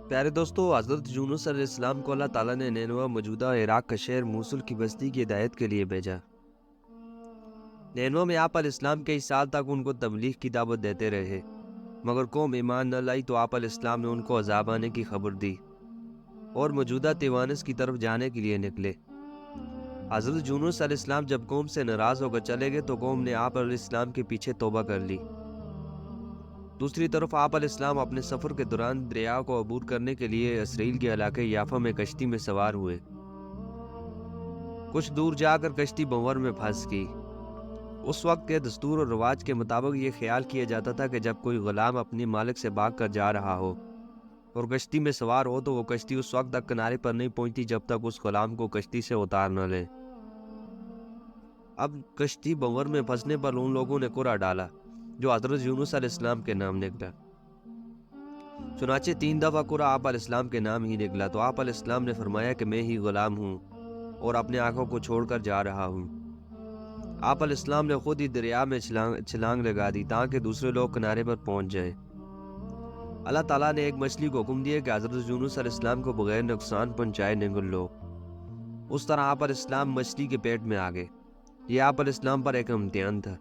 پیارے دوستو، حضرت یونس علیہ السلام کو اللہ تعالیٰ نے نینوا موجودہ عراق کا شہر موصل کی بستی کی ہدایت کے لیے بھیجا۔ نینوا میں آپ علیہ السلام کئی سال تک ان کو تبلیغ کی دعوت دیتے رہے، مگر قوم ایمان نہ لائی تو آپ علیہ السلام نے ان کو عذاب آنے کی خبر دی اور موجودہ تیوانس کی طرف جانے کے لیے نکلے۔ حضرت یونس علیہ السلام جب قوم سے ناراض ہو کر چلے گئے تو قوم نے آپ علیہ السلام کے پیچھے توبہ کر لی۔ دوسری طرف آپ علیہ السلام اپنے سفر کے دوران دریا کو عبور کرنے کے لیے اسرائیل کے علاقے یافا میں کشتی میں سوار ہوئے۔ کچھ دور جا کر کشتی بنور میں پھنس گئی۔ اس وقت کے دستور اور رواج کے مطابق یہ خیال کیا جاتا تھا کہ جب کوئی غلام اپنے مالک سے بھاگ کر جا رہا ہو اور کشتی میں سوار ہو تو وہ کشتی اس وقت تک کنارے پر نہیں پہنچتی جب تک اس غلام کو کشتی سے اتار نہ لے۔ اب کشتی بنور میں پھنسنے پر ان لوگوں نے قرعہ ڈالا جو حضرت یونس علیہ السلام کے نام نکلا۔ چنانچہ 3 دفعہ قرعہ آپ علیہ السلام کے نام ہی نکلا تو آپ علیہ السلام نے فرمایا کہ میں ہی غلام ہوں اور اپنے آنکھوں کو چھوڑ کر جا رہا ہوں۔ آپ علیہ السلام نے خود ہی دریا میں چھلانگ لگا دی تاکہ دوسرے لوگ کنارے پر پہنچ جائیں۔ اللہ تعالیٰ نے ایک مچھلی کو حکم دیا کہ حضرت یونس علیہ السلام کو بغیر نقصان پہنچائے نگل لو۔ اس طرح آپ علیہ السلام مچھلی کے پیٹ میں آ گئے۔ یہ آپ علیہ السلام پر ایک امتحان تھا۔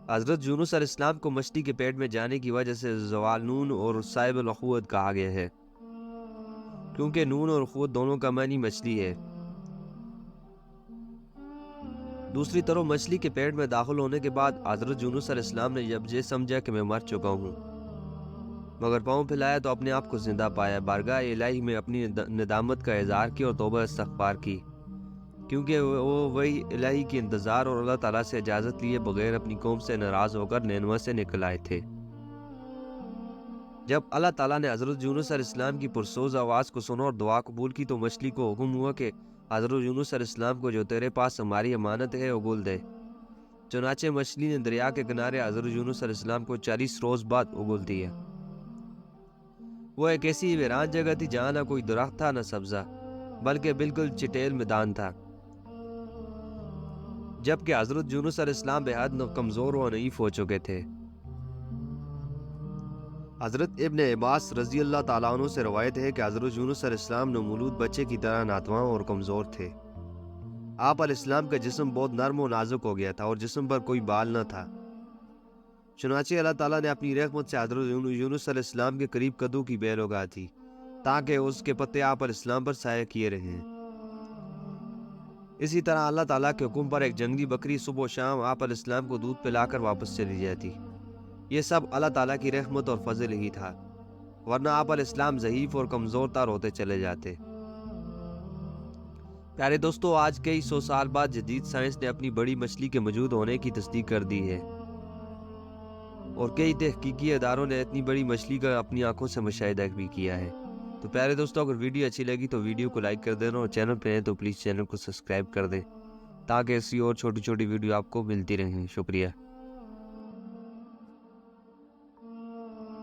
حضرت یونس علیہ السلام کو مچھلی کے پیٹ میں جانے کی وجہ سے زوال نون اور صاحب الاخوت کہا گیا ہے، کیونکہ نون اور اخوت دونوں کا معنی مچھلی ہے۔ دوسری طرف مچھلی کے پیٹ میں داخل ہونے کے بعد حضرت یونس علیہ السلام نے جب یہ سمجھا کہ میں مر چکا ہوں مگر پاؤں پھیلایا تو اپنے آپ کو زندہ پایا، بارگاہ الہی میں اپنی ندامت کا اظہار کیا اور توبہ استغفار کی، کیونکہ وہ وہی الہی کی انتظار اور اللہ تعالیٰ سے اجازت لیے بغیر اپنی قوم سے ناراض ہو کر نینوا سے نکل آئے تھے۔ جب اللہ تعالیٰ نے حضرت یونس علیہ السلام کی پرسوز آواز کو سنا اور دعا قبول کی تو مچھلی کو حکم ہوا کہ حضرت یونس علیہ السلام کو جو تیرے پاس ہماری امانت ہے اگل دے۔ چنانچہ مچھلی نے دریا کے کنارے حضرت یونس علیہ السلام کو 40 روز بعد اگل دیا۔ وہ ایک ایسی ویران جگہ تھی جہاں نہ کوئی درخت تھا نہ سبزہ، بلکہ بالکل چٹیل میدان تھا، جبکہ حضرت یونس علیہ السلام بے حد کمزور و ضعیف ہو چکے تھے۔ حضرت ابن عباس رضی اللہ تعالیٰ عنہ سے روایت ہے کہ حضرت یونس علیہ السلام نومولود بچے کی طرح ناتواں اور کمزور تھے۔ آپ علیہ السلام کا جسم بہت نرم و نازک ہو گیا تھا اور جسم پر کوئی بال نہ تھا۔ چنانچہ اللہ تعالیٰ نے اپنی رحمت سے حضرت یونس علیہ السلام کے قریب کدو کی بیل اگا دی تاکہ اس کے پتے آپ علیہ السلام پر سایہ کیے رہیں۔ اسی طرح اللہ تعالیٰ کے حکم پر ایک جنگلی بکری صبح و شام آپ علیہ السلام کو دودھ پلا کر واپس چلی جاتی۔ یہ سب اللہ تعالیٰ کی رحمت اور فضل ہی تھا، ورنہ آپ علیہ السلام ضعیف اور کمزور تر ہوتے چلے جاتے۔ پیارے دوستو، آج کئی 100 سال بعد جدید سائنس نے اپنی بڑی مچھلی کے موجود ہونے کی تصدیق کر دی ہے اور کئی تحقیقی اداروں نے اتنی بڑی مچھلی کا اپنی آنکھوں سے مشاہدہ بھی کیا ہے۔ تو پیارے دوستو، اگر ویڈیو اچھی لگی تو ویڈیو کو لائک کر دینا اور چینل پہ ہیں تو پلیز چینل کو سبسکرائب کر دیں تاکہ ایسی اور چھوٹی چھوٹی ویڈیو آپ کو ملتی رہیں۔ شکریہ۔